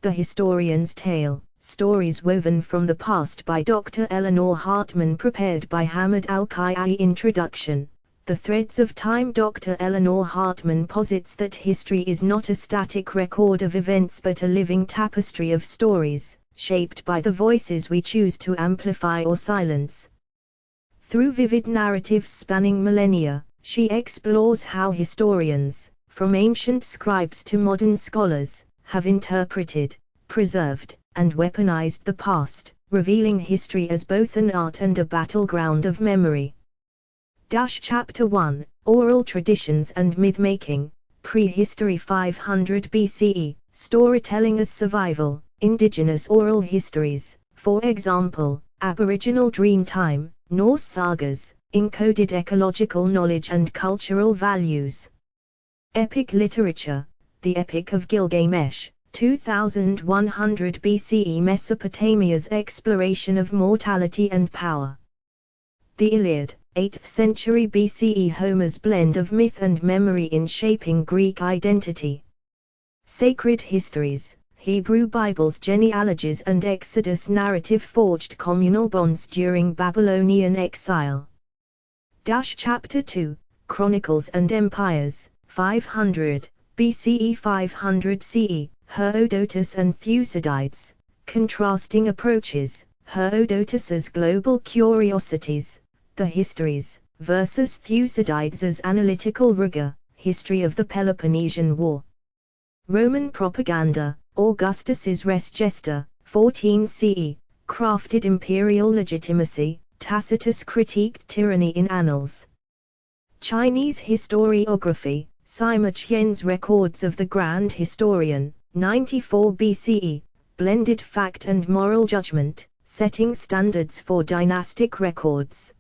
The Historian's Tale, Stories Woven from the Past by Dr. Eleanor Hartman, prepared by Hamid Al-Kayai. Introduction. The Threads of Time. Dr. Eleanor Hartman posits that history is not a static record of events but a living tapestry of stories, shaped by the voices we choose to amplify or silence. Through vivid narratives spanning millennia, she explores how historians, from ancient scribes to modern scholars, have interpreted, preserved, and weaponized the past, revealing history as both an art and a battleground of memory. Chapter 1, Oral Traditions and Mythmaking, Prehistory 500 BCE, Storytelling as Survival, Indigenous Oral Histories, for example, Aboriginal Dreamtime, Norse sagas, encoded ecological knowledge and cultural values. Epic literature, the Epic of Gilgamesh, 2100 BCE, Mesopotamia's exploration of mortality and power. The Iliad, 8th century BCE, Homer's blend of myth and memory in shaping Greek identity. Sacred histories, Hebrew Bibles, genealogies and Exodus narrative forged communal bonds during Babylonian exile. Chapter 2, Chronicles and Empires, 500 BCE 500 CE, Herodotus and Thucydides, contrasting approaches, Herodotus's global curiosities, the histories, versus Thucydides' analytical rigor, history of the Peloponnesian War. Roman propaganda, Augustus's res gesta, 14 CE, crafted imperial legitimacy, Tacitus critiqued tyranny in annals. Chinese historiography, Sima Qian's records of the Grand Historian, 94 BCE, blended fact and moral judgment, setting standards for dynastic records.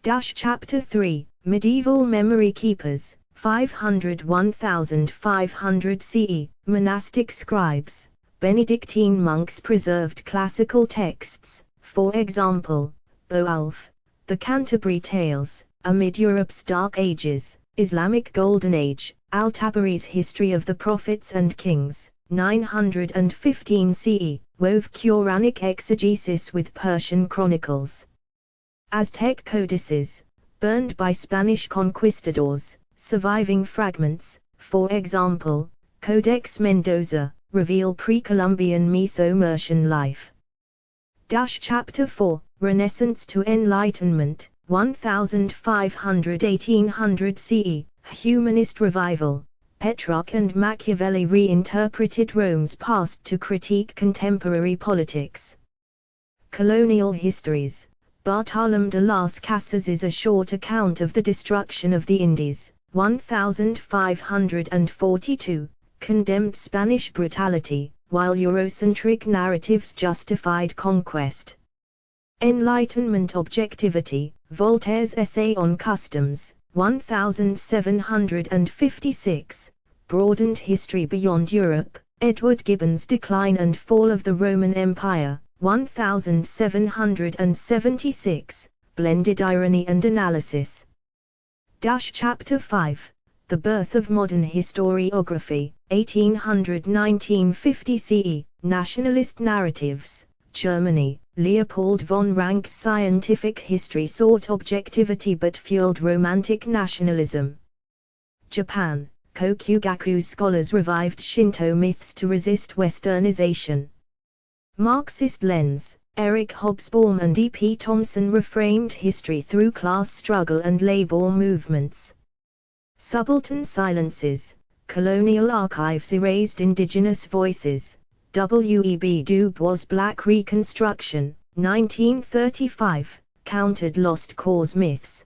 Chapter 3, Medieval Memory Keepers, 500–1500 CE, monastic scribes, Benedictine monks preserved classical texts, for example, Beowulf, the Canterbury Tales, amid Europe's Dark Ages, Islamic Golden Age, Al-Tabari's History of the Prophets and Kings, 915 CE, wove Quranic exegesis with Persian chronicles. Aztec codices, burned by Spanish conquistadors, surviving fragments, for example, Codex Mendoza, reveal pre-Columbian Meso-Mercian life. Chapter 4, Renaissance to Enlightenment, 1500–1800 CE, Humanist Revival, Petrarch and Machiavelli reinterpreted Rome's past to critique contemporary politics. Colonial Histories, Bartolomé de las Casas is a short account of the destruction of the Indies, 1542, condemned Spanish brutality, while Eurocentric narratives justified conquest. Enlightenment Objectivity, Voltaire's Essay on Customs, 1756, broadened history beyond Europe. Edward Gibbon's Decline and Fall of the Roman Empire, 1776, blended irony and analysis. Chapter 5, The Birth of Modern Historiography, 1800–1950 CE, Nationalist Narratives, Germany, Leopold von Ranke's scientific history sought objectivity but fueled romantic nationalism. Japan, Kokugaku scholars revived Shinto myths to resist westernization. Marxist lens, Eric Hobsbawm and E. P. Thompson reframed history through class struggle and labor movements. Subaltern silences, colonial archives erased indigenous voices. W. E. B. Du Bois' Black Reconstruction, 1935, countered lost cause myths.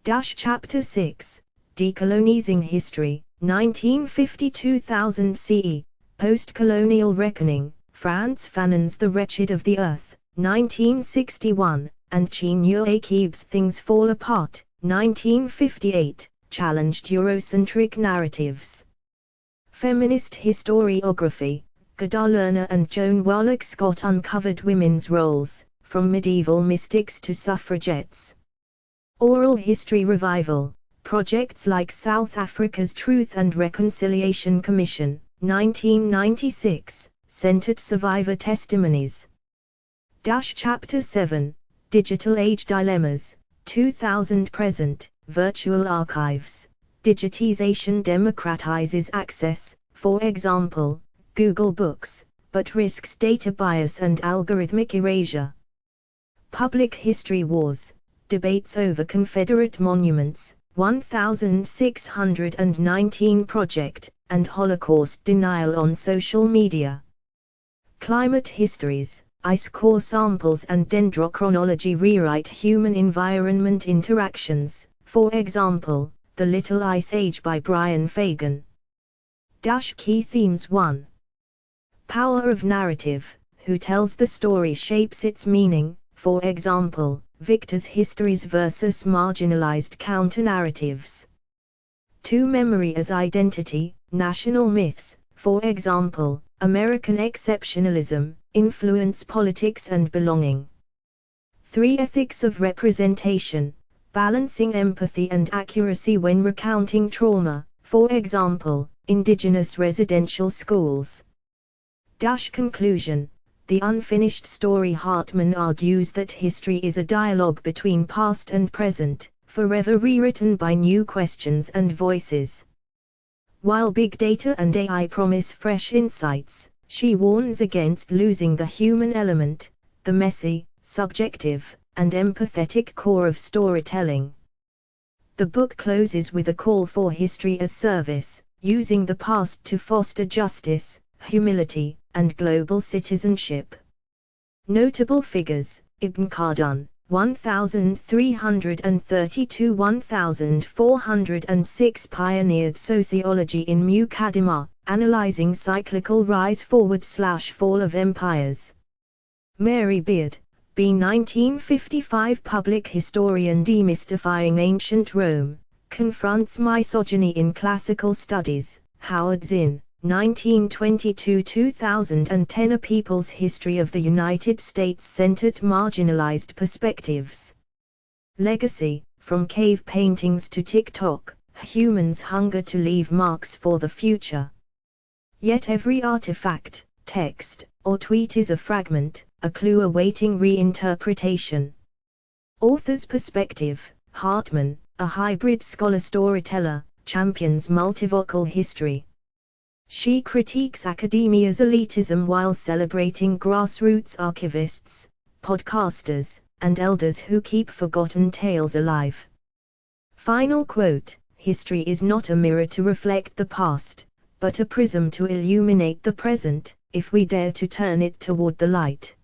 Chapter 6, Decolonizing History, 1950–2000 CE, Post-Colonial Reckoning, Frantz Fanon's The Wretched of the Earth, 1961, and Chinua Achebe's Things Fall Apart, 1958, challenged Eurocentric narratives. Feminist Historiography, Godard Lerner and Joan Warlock Scott uncovered women's roles, from medieval mystics to suffragettes. Oral History Revival, projects like South Africa's Truth and Reconciliation Commission, 1996, centered survivor testimonies. Chapter 7, Digital Age Dilemmas, 2000 Present, Virtual Archives. Digitization democratizes access, for example, Google Books, but risks data bias and algorithmic erasure. Public History Wars, debates over Confederate monuments, 1619 Project, and Holocaust denial on social media. Climate Histories, ice core samples and dendrochronology rewrite human-environment interactions, for example, The Little Ice Age by Brian Fagan. Key Themes 1. Power of narrative, who tells the story shapes its meaning, for example, Victor's histories versus marginalized counter-narratives. 2. Memory as identity, national myths, for example, American exceptionalism, influence politics and belonging. 3. Ethics of representation, balancing empathy and accuracy when recounting trauma, for example, indigenous residential schools. Conclusion. The unfinished story. Hartman argues that history is a dialogue between past and present, forever rewritten by new questions and voices. While big data and AI promise fresh insights, she warns against losing the human element, the messy, subjective, and empathetic core of storytelling. The book closes with a call for history as service, using the past to foster justice, humility, and global citizenship. Notable figures: Ibn Khaldun, 1332–1406, pioneered sociology in Muqaddimah, analyzing cyclical rise/fall of empires. Mary Beard, B. 1955, public historian demystifying ancient Rome, confronts misogyny in classical studies. Howard Zinn, 1922–2010, A People's History of the United States, centered marginalized perspectives. Legacy, from cave paintings to TikTok, humans' hunger to leave marks for the future. Yet every artifact, text, or tweet is a fragment, a clue awaiting reinterpretation. Author's perspective: Hartman, a hybrid scholar-storyteller, champions multivocal history. She critiques academia's elitism while celebrating grassroots archivists, podcasters, and elders who keep forgotten tales alive. Final quote: history is not a mirror to reflect the past, but a prism to illuminate the present, if we dare to turn it toward the light.